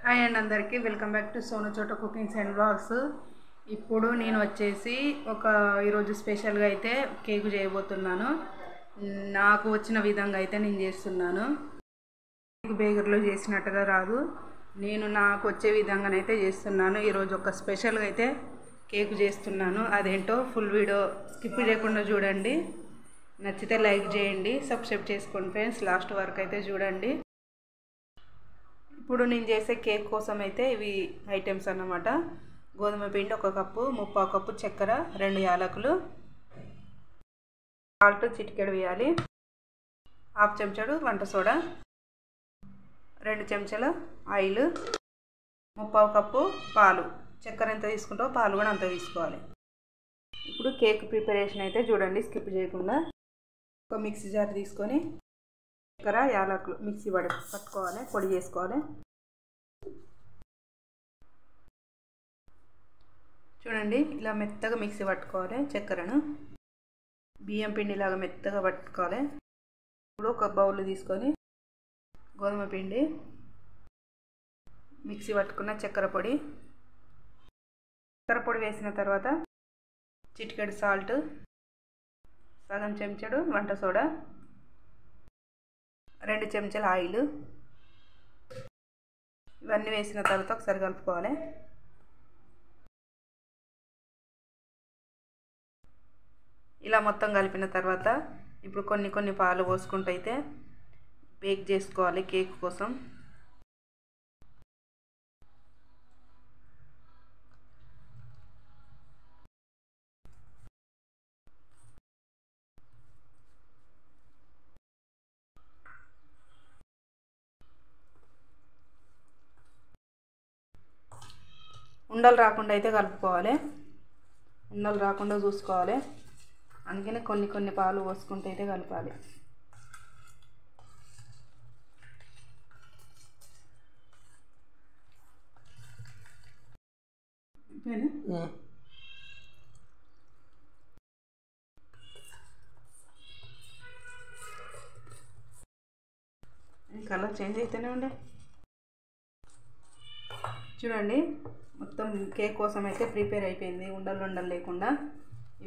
Hi అండి అందరికీ welcome back to Sonu చోట కుకింగ్స్ అండ్ వ్లాగ్స్. ఇప్పుడు నేను వచ్చేసి ఈరోజు స్పెషల్గా అయితే కేక్ చేయబోతున్నాను. నాకు వచ్చిన విధంగా అయితే నేను చేస్తున్నాను. కేక్ బేకర్లో చేసినట్టుగా రాదు, నాకు వచ్చే విధంగానైతే చేస్తున్నాను. ఈరోజు ఒక స్పెషల్గా అయితే కేక్ చేస్తున్నాను. అదేంటో ఫుల్ వీడియో స్కిప్ చేయకుండా చూడండి. నచ్చితే లైక్ చేయండి, సబ్స్క్రైబ్ చేసుకోండి ఫ్రెండ్స్. లాస్ట్ వరకు అయితే చూడండి. ఇప్పుడు నేను చేసే కేక్ కోసం అయితే ఇవి ఐటమ్స్ అన్నమాట. గోధుమ పిండి 1 కప్పు, 3/4 కప్పు చక్కెర, 2 యాలకులు, సాల్ట్ చిటికెడు వేయాలి, 1/2 చెంచాడు వంట సోడా, 2 చెంచాల ఆయిల్, 3/4 కప్పు పాలు. చక్కెర ఎంత తీసుకుంటావో పాలు కూడా అంత తీసుకోవాలి. ఇప్పుడు కేక్ ప్రిపరేషన్ అయితే చూడండి స్కిప్ చేయకుండా. ఒక మిక్సీ జార్ తీసుకొని చక్కెర యాలకులు మిక్సీ పట్టుకోవాలి, పొడి చేసుకోవాలి. చూడండి ఇలా మెత్తగా మిక్సీ పట్టుకోవాలి. చక్కెరను బియ్యం పిండిలాగా మెత్తగా పట్టుకోవాలి. ఇప్పుడు ఒక బౌల్ తీసుకొని గోధుమ పిండి, మిక్సీ పట్టుకున్న చక్కెర పొడి వేసిన తర్వాత చిటికెడు సాల్ట్, సగం చెంచాడు వంట సోడా, 2 చెంచాల ఆయిల్, ఇవన్నీ వేసిన తర్వాత ఒకసారి కలుపుకోవాలి. ఇలా మొత్తం కలిపిన తర్వాత ఇప్పుడు కొన్ని పాలు పోసుకుంటూ అయితే బేక్ చేసుకోవాలి కేక్ కోసం. ఉండలు రాకుండా అయితే కలుపుకోవాలి, ఉండలు రాకుండా చూసుకోవాలి. అందుకనే కొన్ని పాలు పోసుకుంటూ అయితే కలపాలి. కలర్ చేంజ్ అయితేనే ఉండే. చూడండి మొత్తం కేక్ కోసం అయితే ప్రిపేర్ అయిపోయింది, ఉండలు లేకుండా.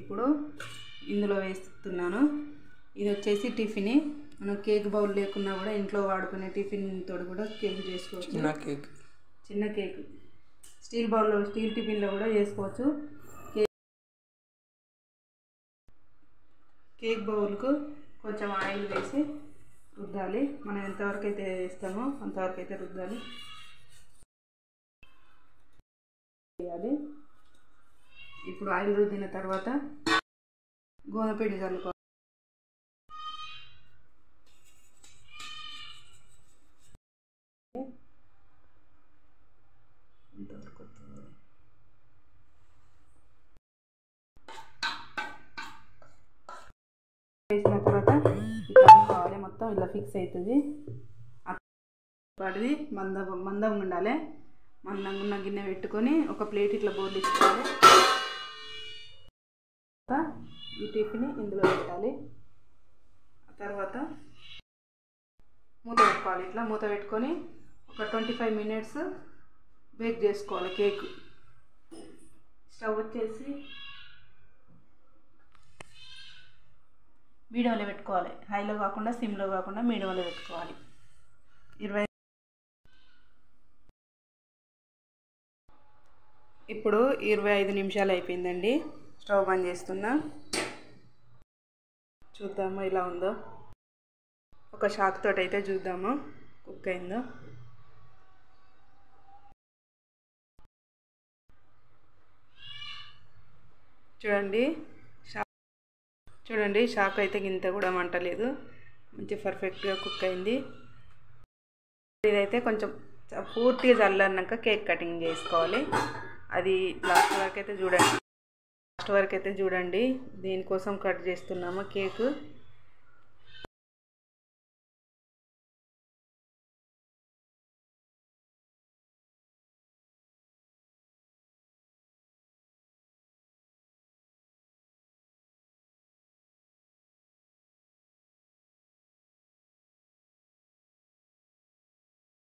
ఇప్పుడు ఇందులో వేస్తున్నాను. ఇది వచ్చేసి టిఫిన్. మనం కేక్ బౌల్ లేకున్నా కూడా ఇంట్లో వాడుకునే టిఫిన్ తోడు కూడా కేక్ చేసుకోవచ్చు. చిన్న కేక్ స్టీల్ బౌల్లో, స్టీల్ టిఫిన్లో కూడా చేసుకోవచ్చు. కేక్ బౌల్కు కొంచెం ఆయిల్ వేసి రుద్దాలి. మనం ఎంతవరకు అయితే వేస్తామో అంతవరకు అయితే రుద్దాలి. ఇప్పుడు ఆయిల్ రుద్దిన తర్వాత గోధుమ పిండి కలుపుకోవాలి. వేసిన తర్వాత కలుపుకోవాలి. మొత్తం ఇలా ఫిక్స్ అవుతుంది. పడిది మందంగా ఉండాలి. మందంగా ఉన్న గిన్నె పెట్టుకొని ఒక ప్లేట్ ఇట్లా బోర్లు ఇచ్చుకోవాలి. ఈ టిఫిన్ ఇందులో పెట్టాలి. తర్వాత మూత పెట్టుకోవాలి. ఇట్లా మూత పెట్టుకొని ఒక 25 మినిట్స్ బేక్ చేసుకోవాలి కేక్. స్టవ్ వచ్చేసి మీడియంలో పెట్టుకోవాలి. హైలో కాకుండా సిమ్లో కాకుండా మీడియంలో పెట్టుకోవాలి. 25 నిమిషాలు అయిపోయిందండి. స్టవ్ బంద్ చేస్తున్నా. చూద్దాము ఇలా ఉందో. ఒక షాక్ తోటి అయితే చూద్దాము కుక్ అయిందో. చూడండి షాక్ అయితే గింత కూడా మంటలేదు. మంచి పర్ఫెక్ట్గా కుక్ అయింది. ఇదైతే కొంచెం పూర్తిగా చల్లన్నాక కేక్ కటింగ్ చేసుకోవాలి. అది లాస్ట్ వరకు అయితే చూడండి. దీనికోసం కట్ చేస్తున్నాము కేక్.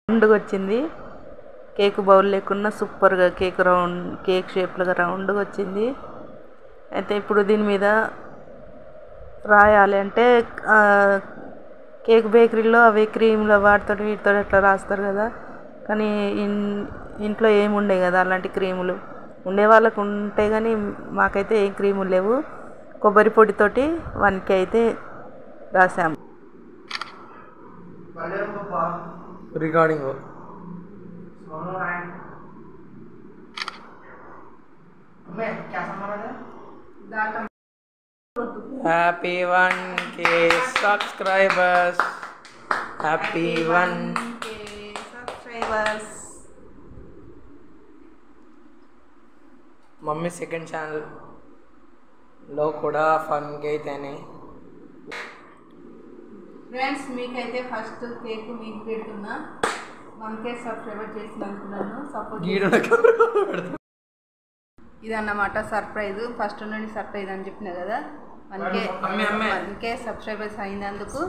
రౌండ్గా వచ్చింది. కేక్ బౌల్ లేకున్నా సూపర్గా కేక్ షేప్లో రౌండ్గా వచ్చింది. అయితే ఇప్పుడు దీని మీద రాయాలి అంటే కేక్ బేకరీలో అవి క్రీమ్లో వీటితో అట్లా రాస్తారు కదా, కానీ ఇంట్లో ఏమి ఉండే కదా అలాంటి క్రీములు. ఉండే వాళ్ళకు ఉంటాయి కానీ మాకైతే ఏం క్రీములు లేవు. కొబ్బరి పొడితోటి 1K అయితే రాసాము. Recording happy 1K subscribers. Happy 1K subscribers. Mummy second ఛానల్లో కూడా 1K అయితేనే. ఫ్రెండ్స్, మీకైతే ఫస్ట్ కేక్ మీకు పెడుతున్నా. 1K సబ్స్క్రైబర్ చేసినందుకు నన్ను సపోర్ట్. ఇదన్నమాట సర్ప్రైజ్. ఫస్ట్ నుండి సర్ప్రైజ్ అని చెప్పిన కదా. 1K సబ్స్క్రైబర్స్ అయినందుకు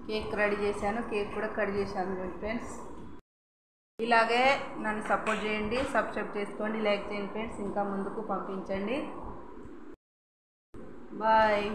కేక్ రెడీ చేశాను. కేక్ కూడా కట్ చేశాను ఫ్రెండ్స్. ఇలాగే నన్ను సపోర్ట్ చేయండి, సబ్స్క్రైబ్ చేసుకోండి, లైక్ చేయండి ఫ్రెండ్స్. ఇంకా ముందుకు పంపించండి. బాయ్.